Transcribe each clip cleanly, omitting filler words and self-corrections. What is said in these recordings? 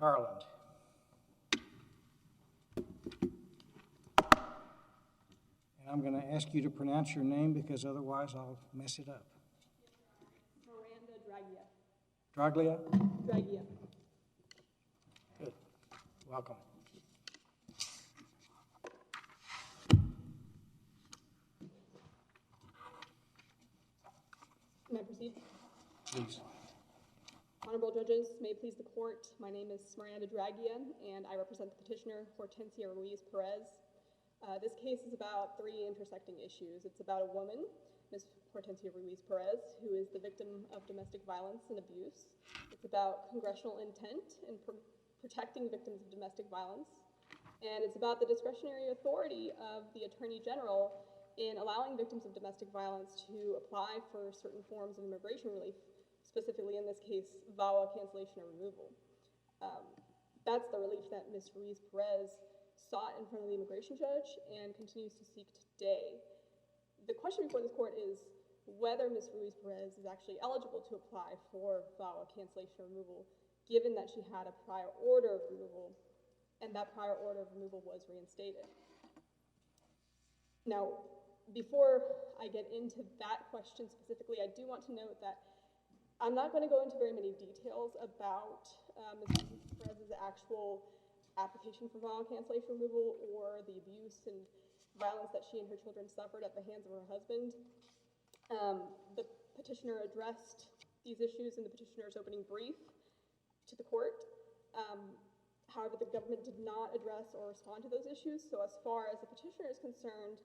Garland. And I'm going to ask you to pronounce your name because otherwise I'll mess it up. Smaranda Draghia. Draghia? Draghia. Good. Welcome. May I proceed? Please. Honorable judges, may it please the court, my name is Smaranda Draghia, and I represent the petitioner, Hortensia Ruiz-Perez. This case is about three intersecting issues. It's about a woman, Ms. Hortensia Ruiz-Perez, who is the victim of domestic violence and abuse. It's about congressional intent in protecting victims of domestic violence. And it's about the discretionary authority of the Attorney General in allowing victims of domestic violence to apply for certain forms of immigration relief, specifically in this case, Vawa cancellation or removal. That's the relief that Ms. Ruiz-Perez sought in front of the immigration judge and continues to seek today. The question before this court is whether Ms. Ruiz-Perez is actually eligible to apply for Vawa cancellation or removal, given that she had a prior order of removal, and that prior order of removal was reinstated. Now, before I get into that question specifically, I do want to note that I'm not going to go into very many details about Ms. Ruiz-Perez's actual application for Vawa cancellation removal or the abuse and violence that she and her children suffered at the hands of her husband. The petitioner addressed these issues in the petitioner's opening brief to the court. However, the government did not address or respond to those issues, so as far as the petitioner is concerned,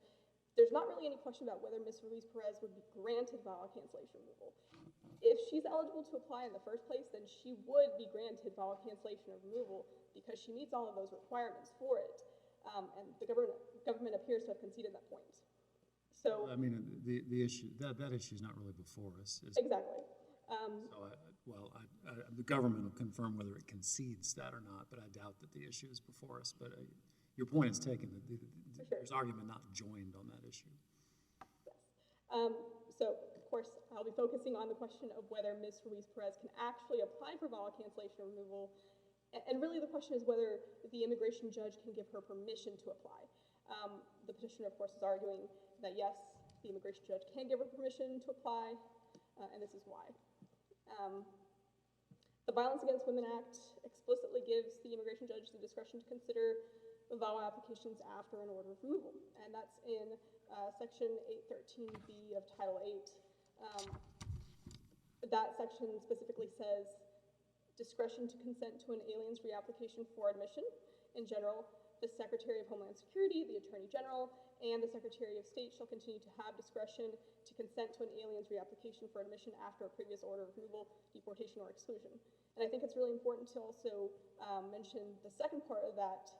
there's not really any question about whether Ms. Ruiz-Perez would be granted Vawa cancellation removal. If she's eligible to apply in the first place, then she would be granted Vawa cancellation or removal because she meets all of those requirements for it. And the government appears to have conceded that point. So, I mean, the issue, that issue is not really before us. Exactly. The government will confirm whether it concedes that or not, but I doubt that the issue is before us. But your point is taken. There's argument not joined on that issue. Yes. So, of course, I'll be focusing on the question of whether Ms. Ruiz-Perez can actually apply for Vawa cancellation or removal. And really the question is whether the immigration judge can give her permission to apply. The petitioner, of course, is arguing that yes, the immigration judge can give her permission to apply, and this is why. The Violence Against Women Act explicitly gives the immigration judge the discretion to consider Vawa applications after an order of removal, and that's in Section 813B of Title 8. That section specifically says discretion to consent to an alien's reapplication for admission. In general, the Secretary of Homeland Security, the Attorney General, and the Secretary of State shall continue to have discretion to consent to an alien's reapplication for admission after a previous order of removal, deportation, or exclusion. And I think it's really important to also mention the second part of that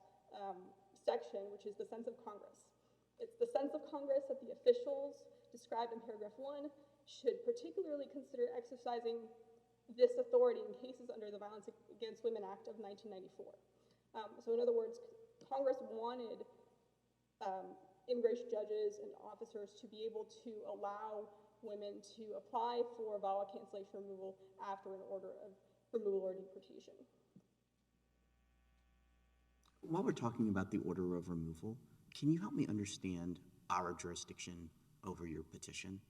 section, which is the sense of Congress. It's the sense of Congress that the officials described in paragraph 1 should particularly consider exercising this authority in cases under the Violence Against Women Act of 1994. So in other words, Congress wanted immigration judges and officers to be able to allow women to apply for Vawa cancellation removal after an order of removal or deportation. While we're talking about the order of removal, can you help me understand our jurisdiction over your petition?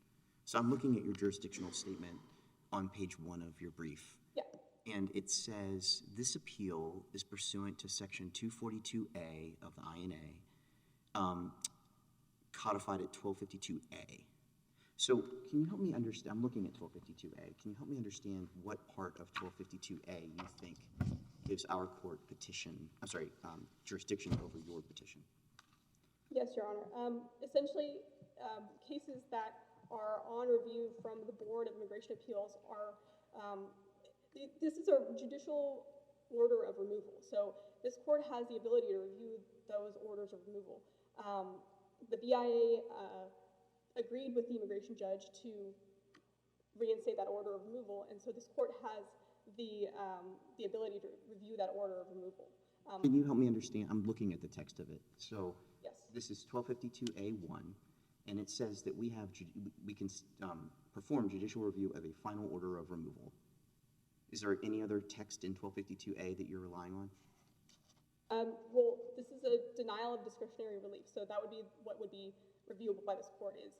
So I'm looking at your jurisdictional statement on page 1 of your brief. Yeah. And it says, this appeal is pursuant to Section 242A of the INA, codified at 1252A. So can you help me understand, I'm looking at 1252A, can you help me understand what part of 1252A you think gives our court jurisdiction over your petition? Yes, Your Honor. Essentially, cases that are on review from the Board of Immigration Appeals are, this is a judicial order of removal. So this court has the ability to review those orders of removal. The BIA agreed with the immigration judge to reinstate that order of removal, and so this court has the ability to review that order of removal. Can you help me understand? I'm looking at the text of it. So yes. This is 1252A1, and it says that we can perform judicial review of a final order of removal. Is there any other text in 1252A that you're relying on? Well, this is a denial of discretionary relief, so that would be what would be reviewable by this court is.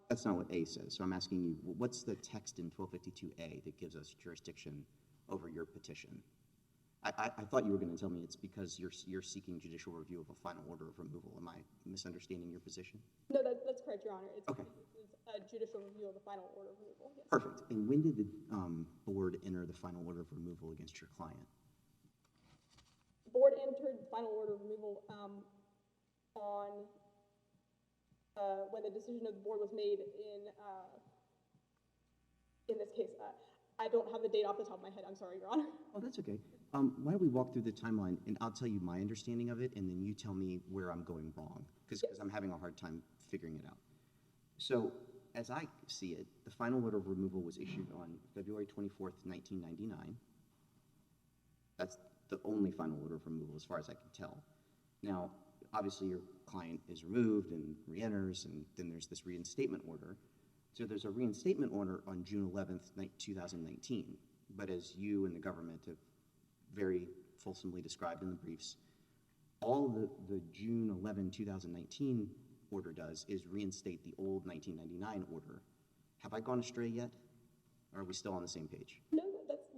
That's not what A says, so I'm asking you, what's the text in 1252A that gives us jurisdiction over your petition? I thought you were going to tell me it's because you're seeking judicial review of a final order of removal. Am I misunderstanding your position? No, that's correct, Your Honor. It's, Okay. it's a judicial review of the final order of removal, yes. Perfect. And when did the board enter the final order of removal against your client? The board entered the final order of removal on when the decision of the board was made in this case. I don't have the date off the top of my head. I'm sorry, Your Honor. Oh, that's okay. Why don't we walk through the timeline, and I'll tell you my understanding of it, and then you tell me where I'm going wrong, because I'm having a hard time figuring it out. So, as I see it, the final order of removal was issued on February 24th, 1999. That's the only final order of removal as far as I can tell. Now, obviously your client is removed and re-enters, and then there's this reinstatement order. So there's a reinstatement order on June 11th, 2019. But as you and the government have very fulsomely described in the briefs, all the June 11, 2019 order does is reinstate the old 1999 order. Have I gone astray yet? Or are we still on the same page? No,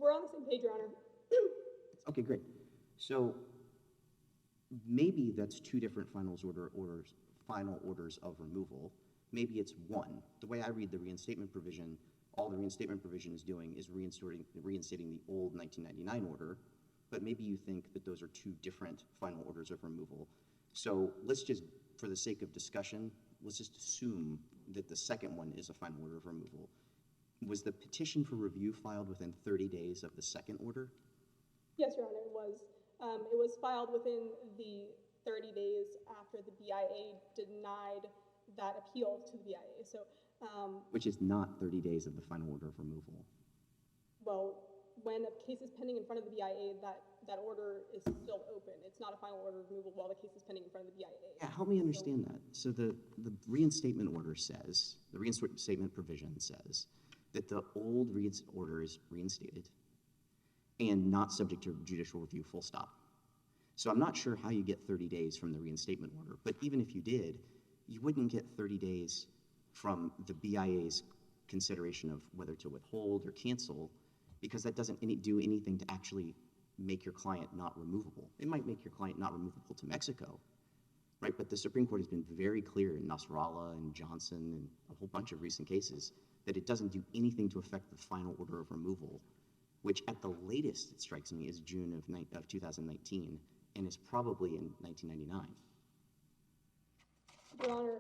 we're on the same page, Your Honor. Okay, great. So maybe that's two different final orders of removal. Maybe it's one. The way I read the reinstatement provision, all the reinstatement provision is doing is reinstating the old 1999 order, but maybe you think that those are two different final orders of removal. So let's just, for the sake of discussion, let's just assume that the second one is a final order of removal. Was the petition for review filed within 30 days of the second order? Yes, Your Honor, it was. It was filed within the 30 days after the BIA denied that appeal to the BIA. So, Which is not 30 days of the final order of removal. well, when a case is pending in front of the BIA, that order is still open. It's not a final order of removal while the case is pending in front of the BIA. Yeah, help me understand that. So the reinstatement order says, the reinstatement provision says that the old order is reinstated and not subject to judicial review, full stop. So I'm not sure how you get 30 days from the reinstatement order, but even if you did, you wouldn't get 30 days from the BIA's consideration of whether to withhold or cancel, because that doesn't do anything to actually make your client not removable. It might make your client not removable to Mexico, right? But the Supreme Court has been very clear in Nasrallah and Johnson and a whole bunch of recent cases that it doesn't do anything to affect the final order of removal, which at the latest, it strikes me, is June of 2019, and is probably in 1999. Your Honor,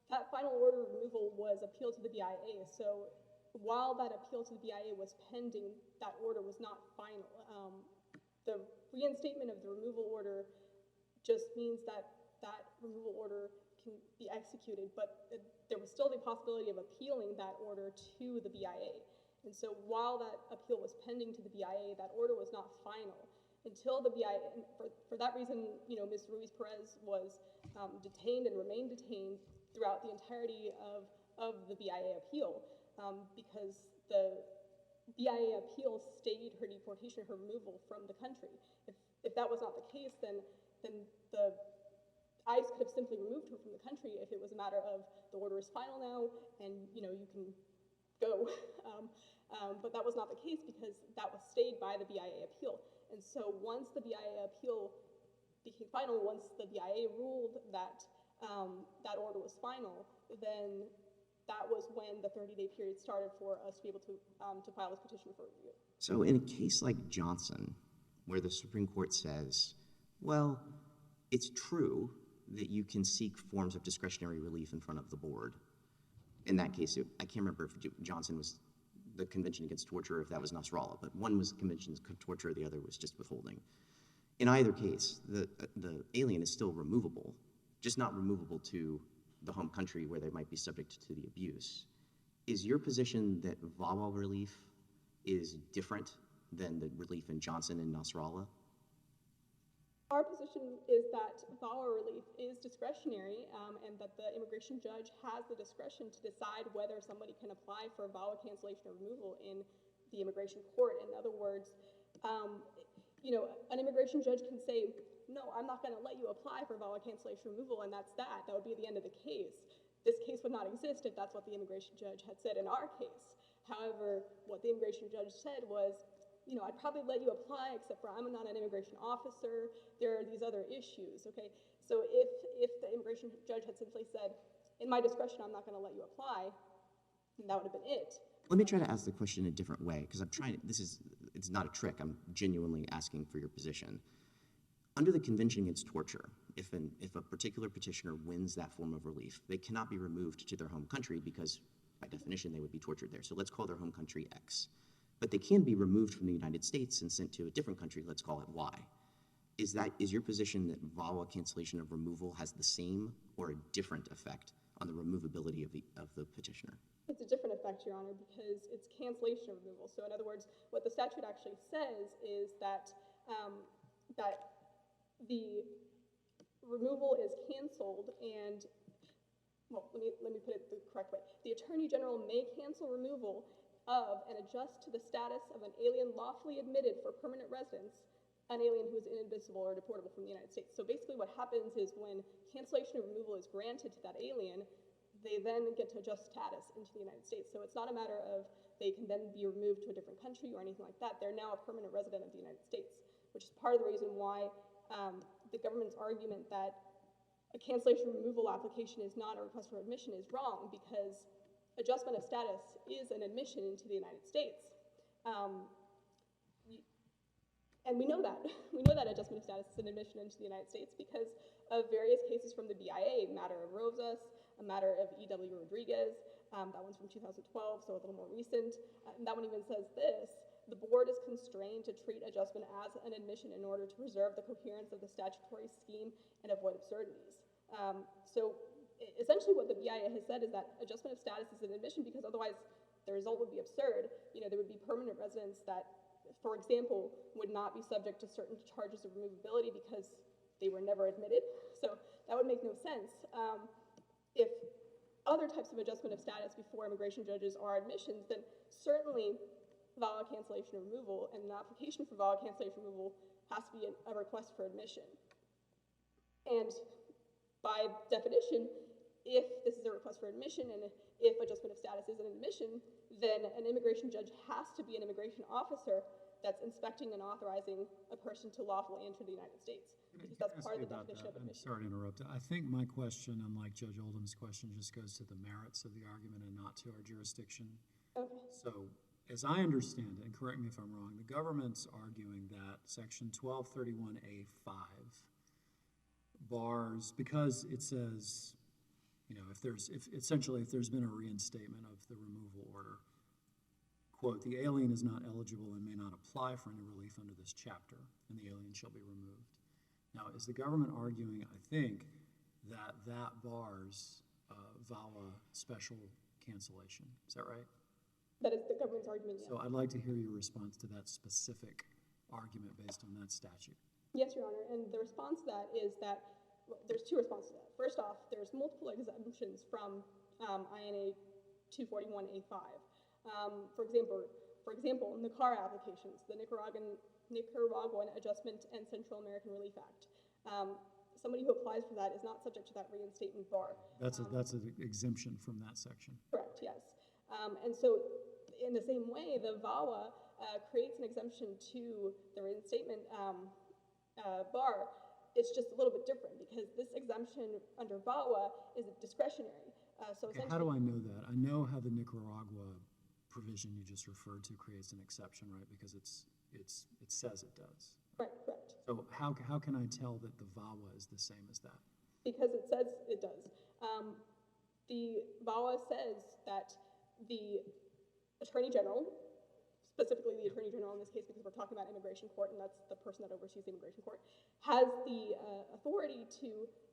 that final order of removal was appealed to the BIA. So while that appeal to the BIA was pending, that order was not final. The reinstatement of the removal order just means that that removal order can be executed, but there was still the possibility of appealing that order to the BIA. And so while that appeal was pending to the BIA, that order was not final until the BIA, and for that reason, Ms. Ruiz-Perez was detained and remained detained throughout the entirety of the BIA appeal, because the BIA appeal stayed her deportation, her removal from the country. If that was not the case, then the ICE could have simply removed her from the country if it was a matter of the order is final now and you can go. But that was not the case because that was stayed by the BIA appeal. And so once the BIA appeal became final, once the BIA ruled that that order was final, then that was when the 30-day period started for us to be able to file this petition for review. So in a case like Johnson, where the Supreme Court says, well, it's true that you can seek forms of discretionary relief in front of the board. In that case, I can't remember if Johnson was the Convention Against Torture, if that was Nasrallah, but one was Convention Against Torture, the other was just withholding. In either case, the alien is still removable, just not removable to the home country where they might be subject to the abuse. Is your position that Vawa relief is different than the relief in Johnson and Nasrallah? Our position is that Vawa relief is discretionary and that the immigration judge has the discretion to decide whether somebody can apply for Vawa cancellation or removal in the immigration court. In other words, you know, an immigration judge can say, no, I'm not going to let you apply for Vawa cancellation removal, and that's that. That would be the end of the case. This case would not exist if that's what the immigration judge had said in our case. However, what the immigration judge said was, you know, I'd probably let you apply, except for I'm not an immigration officer. There are these other issues, okay? So if the immigration judge had simply said, in my discretion, I'm not going to let you apply, then that would have been it. Let me try to ask the question a different way, because I'm trying to, it's not a trick, I'm genuinely asking for your position. Under the Convention Against Torture, if a particular petitioner wins that form of relief, they cannot be removed to their home country because, by definition, they would be tortured there. So let's call their home country X. But they can be removed from the United States and sent to a different country, let's call it Y. Is your position that VAWA cancellation of removal has the same or a different effect on the removability of the petitioner? It's a different effect, Your Honor, because it's cancellation of removal. So in other words, what the statute actually says is that that the removal is canceled and, well, let me put it the correct way. The Attorney General may cancel removal of and adjust to the status of an alien lawfully admitted for permanent residence, an alien who is inadmissible or deportable from the United States. So basically what happens is when cancellation of removal is granted to that alien, they then get to adjust status into the United States. So it's not a matter of they can then be removed to a different country or anything like that. They're now a permanent resident of the United States, which is part of the reason why the government's argument that a cancellation removal application is not a request for admission is wrong, because adjustment of status is an admission into the United States. And we know that. We know that adjustment of status is an admission into the United States because of various cases from the BIA, matter of Rosas, a matter of E.W. Rodriguez. That one's from 2012, so a little more recent. And that one even says this: the board is constrained to treat adjustment as an admission in order to preserve the coherence of the statutory scheme and avoid absurdities. So essentially what the BIA has said is that adjustment of status is an admission because otherwise the result would be absurd. You know, there would be permanent residents that, for example, would not be subject to certain charges of removability because they were never admitted. So that would make no sense. If other types of adjustment of status before immigration judges are admissions, then certainly VAWA cancellation removal and an application for VAWA cancellation removal has to be a request for admission. And by definition, if this is a request for admission and if adjustment of status is an admission, then an immigration judge has to be an immigration officer that's inspecting and authorizing a person to lawfully enter the United States, because that's part of the definition of admission. I'm sorry to interrupt. I think my question, unlike Judge Oldham's question, just goes to the merits of the argument and not to our jurisdiction. Okay. So, as I understand it, and correct me if I'm wrong, the government's arguing that Section 1231A5 bars, because it says, you know, if there's been a reinstatement of the removal order, quote, the alien is not eligible and may not apply for any relief under this chapter, and the alien shall be removed. Now, is the government arguing, I think, that that bars VAWA special cancellation? Is that right? That is the government's argument, yes. So I'd like to hear your response to that specific argument based on that statute. Yes, Your Honor, and the response to that is that, well, there's two responses to that. First off, there's multiple exemptions from INA 241A5. For example, in the CAR applications, the Nicaraguan Adjustment and Central American Relief Act, somebody who applies for that is not subject to that reinstatement bar. That's an exemption from that section. Correct, yes. And so in the same way, the VAWA creates an exemption to the reinstatement bar. It's just a little bit different because this exemption under VAWA is discretionary. So okay, how do I know that? I know how the Nicaragua provision you just referred to creates an exception, right? Because it says it does. Right, correct. So how can I tell that the VAWA is the same as that? Because it says it does. The VAWA says that the Attorney General, specifically the Attorney General in this case because we're talking about immigration court and that's the person that oversees the immigration court, has the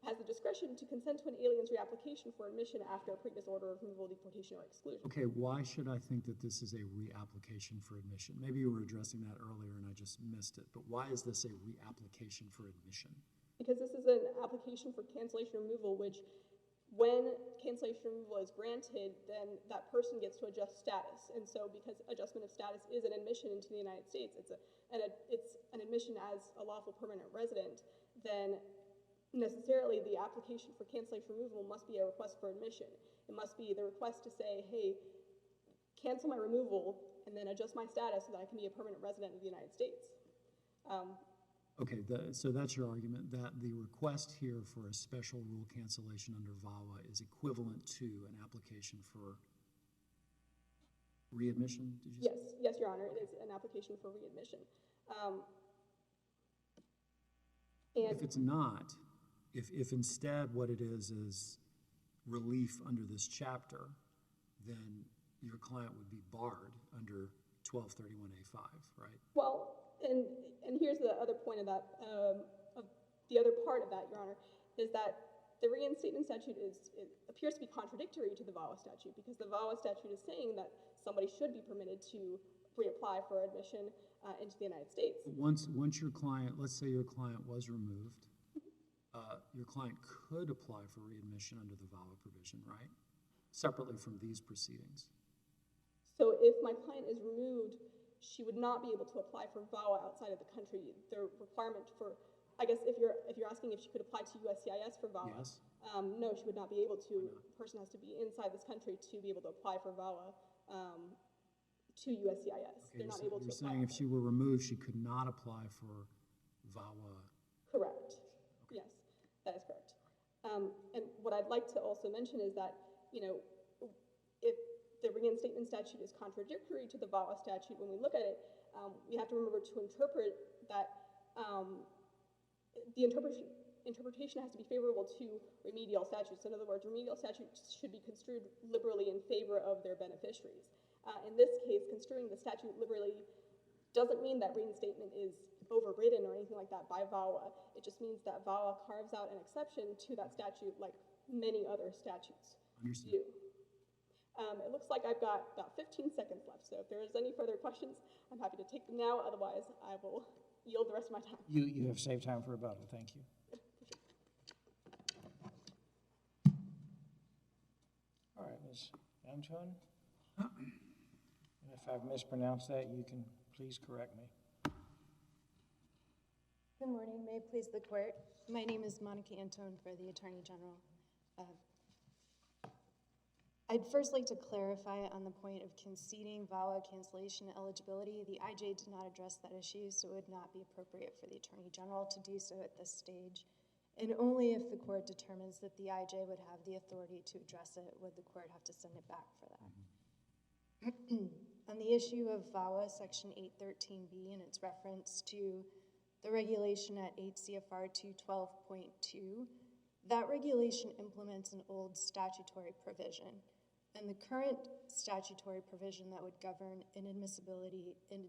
has the discretion to consent to an alien's reapplication for admission after a previous order of removal, deportation, or exclusion. Okay, why should I think that this is a reapplication for admission? Maybe you were addressing that earlier and I just missed it, but why is this a reapplication for admission? Because this is an application for cancellation removal, which when cancellation removal is granted, then that person gets to adjust status. And so because adjustment of status is an admission into the United States, it's an admission as a lawful permanent resident, then necessarily the application for cancellation removal must be a request for admission. It must be the request to say, hey, cancel my removal and then adjust my status so that I can be a permanent resident of the United States. Okay, so that's your argument, that the request here for a special rule cancellation under VAWA is equivalent to an application for readmission, did you say? Yes, Your Honor, it is an application for readmission. And If it's not, if instead what it is relief under this chapter, then your client would be barred under 1231A5, right? well, and here's the other point of that, of the other part of that, Your Honor, is that the reinstatement statute appears to be contradictory to the VAWA statute, because the VAWA statute is saying that somebody should be permitted to reapply for admission into the United States. Once your client, let's say your client was removed, your client could apply for readmission under the VAWA provision, right? Separately from these proceedings. So if my client is removed, she would not be able to apply for VAWA outside of the country. The requirement for, I guess if you're asking if she could apply to USCIS for VAWA, Yes. No, she would not be able to. The person has to be inside this country to be able to apply for VAWA to USCIS. Okay, They're not able to you're apply. saying if she were removed, she could not apply for VAWA. Correct. Yes, that is correct. And what I'd like to also mention is that, you know, if the reinstatement statute is contradictory to the VAWA statute, when we look at it, we have to remember to interpret that the interpretation has to be favorable to remedial statutes. In other words, remedial statutes should be construed liberally in favor of their beneficiaries. In this case, construing the statute liberally doesn't mean that reinstatement is overridden or anything like that by VAWA. It just means that VAWA carves out an exception to that statute like many other statutes do. It looks like I've got about 15 seconds left, so if there is any further questions, I'm happy to take them now. Otherwise, I will yield the rest of my time. You have saved time for rebuttal, thank you. All right, Ms. Antoun? And if I've mispronounced that, you can please correct me. Good morning. May it please the court. My name is Monica Antoun for the Attorney General. I'd first like to clarify on the point of conceding VAWA cancellation eligibility. The IJ did not address that issue, so it would not be appropriate for the Attorney General to do so at this stage. And only if the court determines that the IJ would have the authority to address it would the court have to send it back for that. On the issue of VAWA section 813B and its reference to the regulation at 8 CFR 212.2, that regulation implements an old statutory provision. And the current statutory provision that would govern inadmissibility in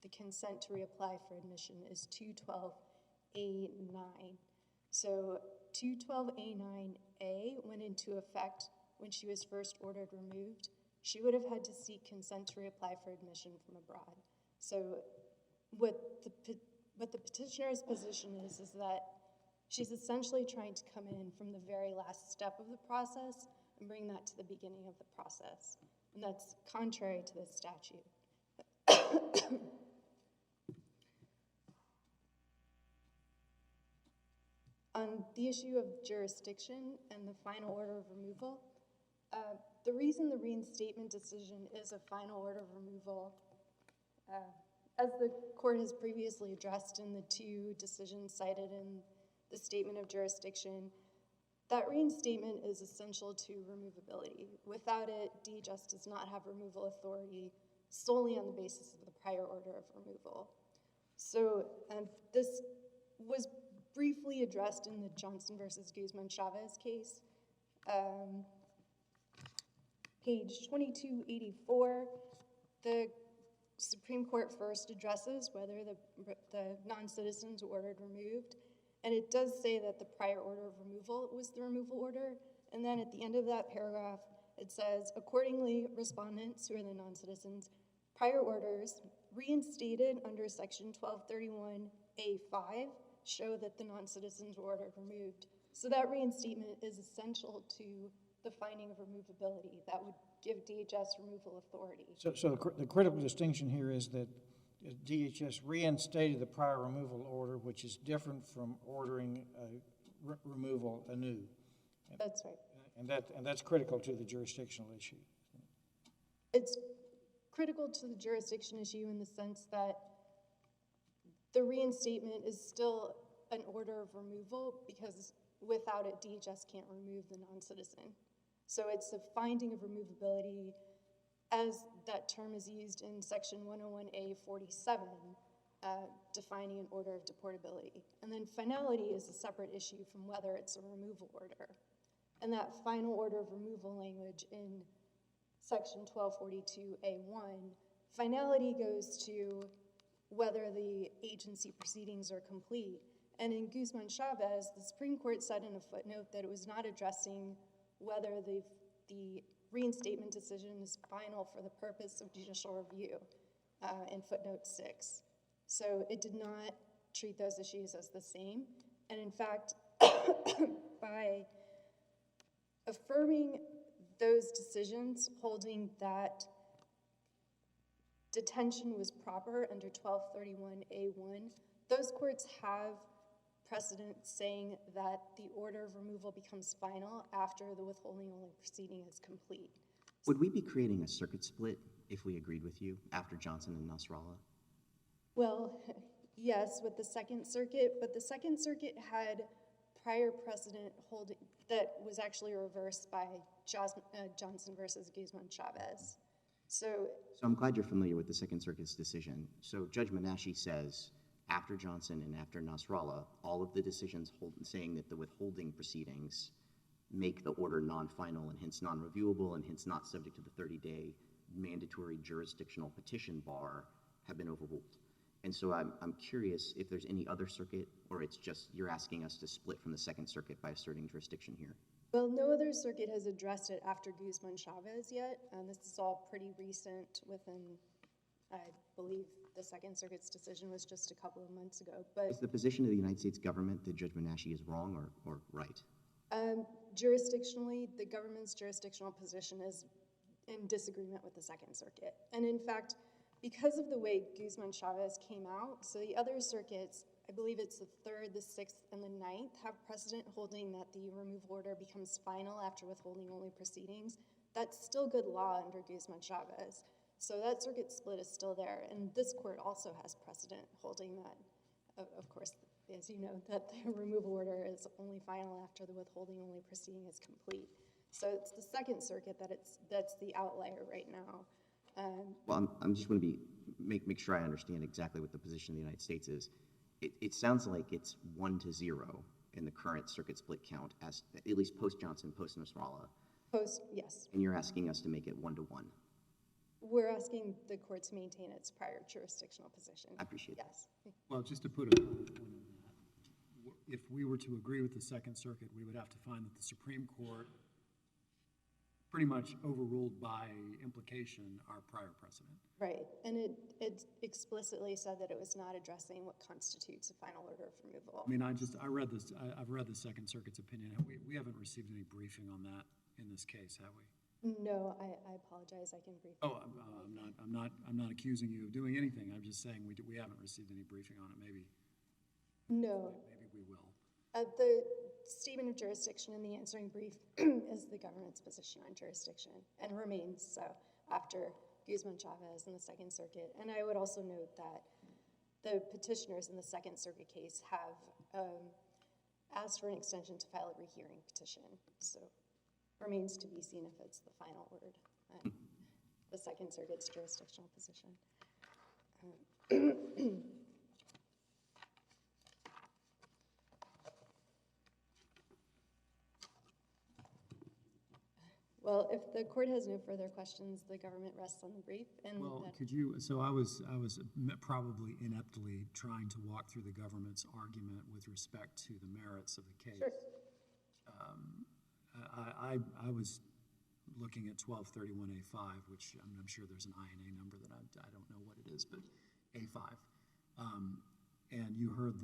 the consent to reapply for admission is 212A9. So 212A9A went into effect when she was first ordered removed. She would have had to seek consent to reapply for admission from abroad. So what the petitioner's position is that she's essentially trying to come in from the very last step of the process and bring that to the beginning of the process. And that's contrary to the statute. On the issue of jurisdiction and the final order of removal, the reason the reinstatement decision is a final order of removal, as the court has previously addressed in the two decisions cited in the statement of jurisdiction, that reinstatement is essential to removability. Without it, DHS does not have removal authority solely on the basis of the prior order of removal. So this was briefly addressed in the Johnson versus Guzman-Chavez case. Page 2284, the Supreme Court first addresses whether the non-citizens were ordered removed, and it does say that the prior order of removal was the removal order, and then at the end of that paragraph, it says, accordingly, respondents, who are the non-citizens, prior orders reinstated under section 1231A5 show that the non-citizens were ordered removed. So that reinstatement is essential to the finding of removability. That would give DHS removal authority. So the critical distinction here is that DHS reinstated the prior removal order, which is different from ordering removal anew. That's right. And that's critical to the jurisdictional issue. It's critical to the jurisdiction issue in the sense that the reinstatement is still an order of removal because without it, DHS can't remove the non-citizen. So it's a finding of removability as that term is used in section 101A47, defining an order of deportability. And then finality is a separate issue from whether it's a removal order. And that final order of removal language in section 1242A1, finality goes to whether the agency proceedings are complete. And in Guzman-Chavez, the Supreme Court said in a footnote that it was not addressing whether the reinstatement decision is final for the purpose of judicial review in footnote 6. So it did not treat those issues as the same. And in fact, by affirming those decisions, holding that detention was proper under 1231A1, those courts have precedent saying that the order of removal becomes final after the withholding only proceeding is complete. Would we be creating a circuit split if we agreed with you after Johnson and Nasrallah? Well, yes, with the Second Circuit, but the Second Circuit had prior precedent holding that was actually reversed by Johnson versus Guzman-Chavez. So I'm glad you're familiar with the Second Circuit's decision. So Judge Menashe says, after Johnson and after Nasrallah, all of the decisions saying that the withholding proceedings make the order non-final and hence non-reviewable and hence not subject to the 30-day mandatory jurisdictional petition bar have been overruled. And so I'm curious if there's any other circuit, or it's just you're asking us to split from the Second Circuit by asserting jurisdiction here. well, no other circuit has addressed it after Guzman-Chavez yet. This is all pretty recent within, I believe the Second Circuit's decision was just a couple of months ago. But Is the position of the United States government that Judge Menashe is wrong or right? Jurisdictionally, the government's jurisdictional position is in disagreement with the Second Circuit. And in fact, because of the way Guzman-Chavez came out, so the other circuits, I believe it's the 3rd, the 6th, and the 9th, have precedent holding that the removal order becomes final after withholding only proceedings. That's still good law under Guzman-Chavez. So that circuit split is still there. And this court also has precedent holding that, of course, as you know, that the removal order is only final after the withholding only proceeding is complete. So it's the Second Circuit that's the outlier right now. Well, I'm just going to make sure I understand exactly what the position of the United States is. It sounds like it's 1-0 in the current circuit split count, as at least post-Johnson, post-Nasrallah. Yes. And you're asking us to make it 1-1. We're asking the court to maintain its prior jurisdictional position. I appreciate that. Yes. Well, just to put a point on that, if we were to agree with the Second Circuit, we would have to find that the Supreme Court pretty much overruled by implication our prior precedent. Right. And it explicitly said that it was not addressing what constitutes a final order of removal. I mean, I've read this. I've read the Second Circuit's opinion. We haven't received any briefing on that in this case, have we? No, I apologize. I can brief. Oh, I'm not accusing you of doing anything. I'm just saying we haven't received any briefing on it. Maybe we will. The statement of jurisdiction in the answering brief is the government's position on jurisdiction and remains so after Guzman-Chavez in the Second Circuit. And I would also note that the petitioners in the Second Circuit case have asked for an extension to file a rehearing petition. So remains to be seen if it's the final word on the Second Circuit's jurisdictional position. Well, if the court has no further questions, the government rests on the brief. And Well, that, could you? So I was probably ineptly trying to walk through the government's argument with respect to the merits of the case. Sure. I was looking at 1231A5, which I'm sure there's an INA number that I don't know what it is, but A5. And you heard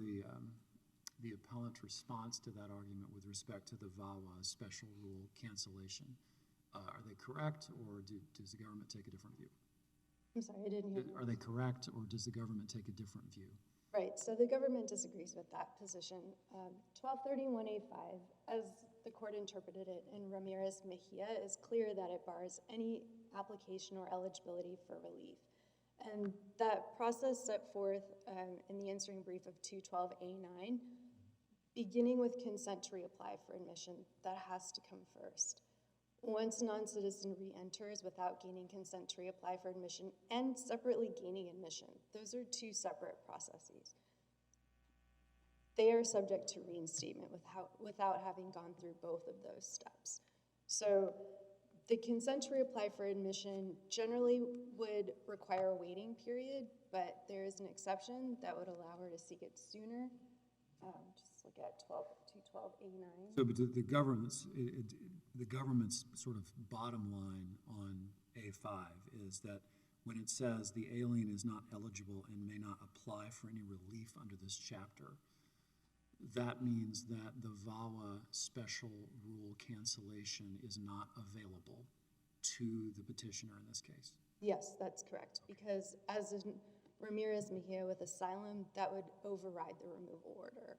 the appellant's response to that argument with respect to the Vawa special rule cancellation. Are they correct, or does the government take a different view? I'm sorry, I didn't hear. Are they correct, or does the government take a different view? Right, so the government disagrees with that position. 1231A5, as the court interpreted it in Ramirez-Mejia, is clear that it bars any application or eligibility for relief. And that process set forth in the answering brief of 212A9, beginning with consent to reapply for admission, that has to come first. Once a non-citizen re-enters without gaining consent to reapply for admission and separately gaining admission, those are two separate processes. They are subject to reinstatement without having gone through both of those steps. So the consent to reapply for admission generally would require a waiting period, but there is an exception that would allow her to seek it sooner. Just look at 212A9. So, but the government's sort of bottom line on A5 is that when it says the alien is not eligible and may not apply for any relief under this chapter, that means that the Vawa special rule cancellation is not available to the petitioner in this case. Yes, that's correct, because as in Ramirez-Mejia with asylum, that would override the removal order.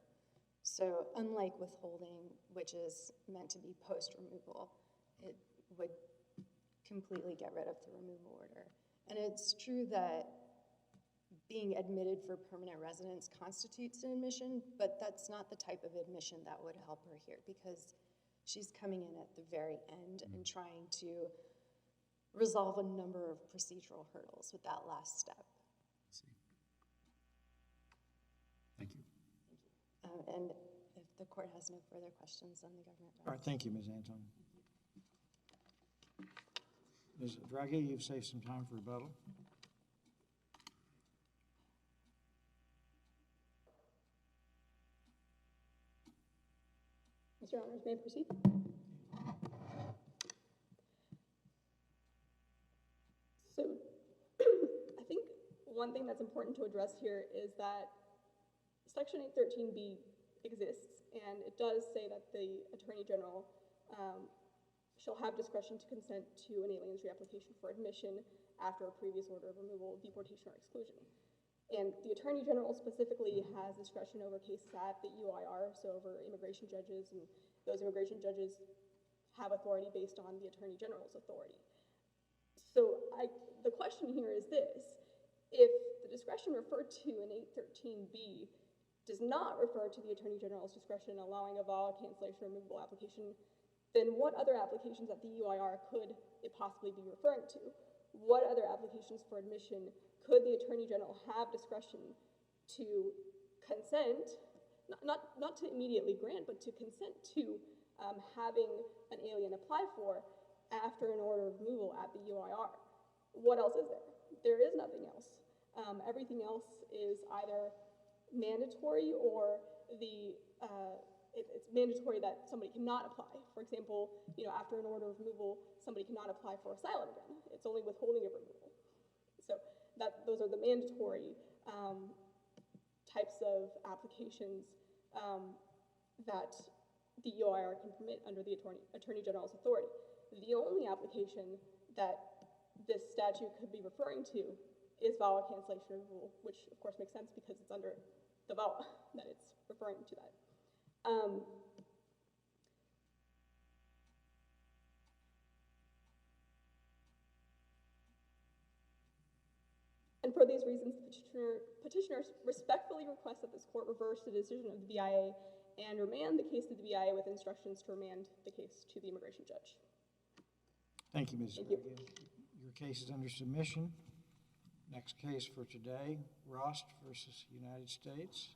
So unlike withholding, which is meant to be post-removal, it would completely get rid of the removal order. And it's true that being admitted for permanent residence constitutes an admission, but that's not the type of admission that would help her here, because she's coming in at the very end and trying to resolve a number of procedural hurdles with that last step. I see. Thank you. And if the court has no further questions, then the government rests. All right, thank you, Ms. Antoun. Ms. Draghia, you've saved some time for rebuttal. Mr. Honors, may I proceed? So I think one thing that's important to address here is that Section 813B exists, and it does say that the Attorney General shall have discretion to consent to an alien's reapplication for admission after a previous order of removal, deportation, or exclusion. And the Attorney General specifically has discretion over cases at the UIR, so over immigration judges, and those immigration judges have authority based on the Attorney General's authority. So the question here is this: if the discretion referred to in 813B does not refer to the Attorney General's discretion allowing a Vawa cancellation or removal application, then what other applications at the UIR could it possibly be referring to? What other applications for admission could the Attorney General have discretion to consent, not to immediately grant, but to consent to having an alien apply for after an order of removal at the UIR? What else is there? There is nothing else. Everything else is either mandatory or it's mandatory that somebody cannot apply. For example, after an order of removal, somebody cannot apply for asylum again. It's only withholding of removal. So those are the mandatory types of applications that the UIR can permit under the Attorney General's authority. The only application that this statute could be referring to is Vawa cancellation removal, which of course makes sense because it's under the Vawa that it's referring to that. And for these reasons, the petitioner respectfully requests that this court reverse the decision of the BIA and remand the case to the BIA with instructions to remand the case to the immigration judge. Thank you, Ms. Thank you. Draghia. Your case is under submission. Next case for today, Rost versus United States.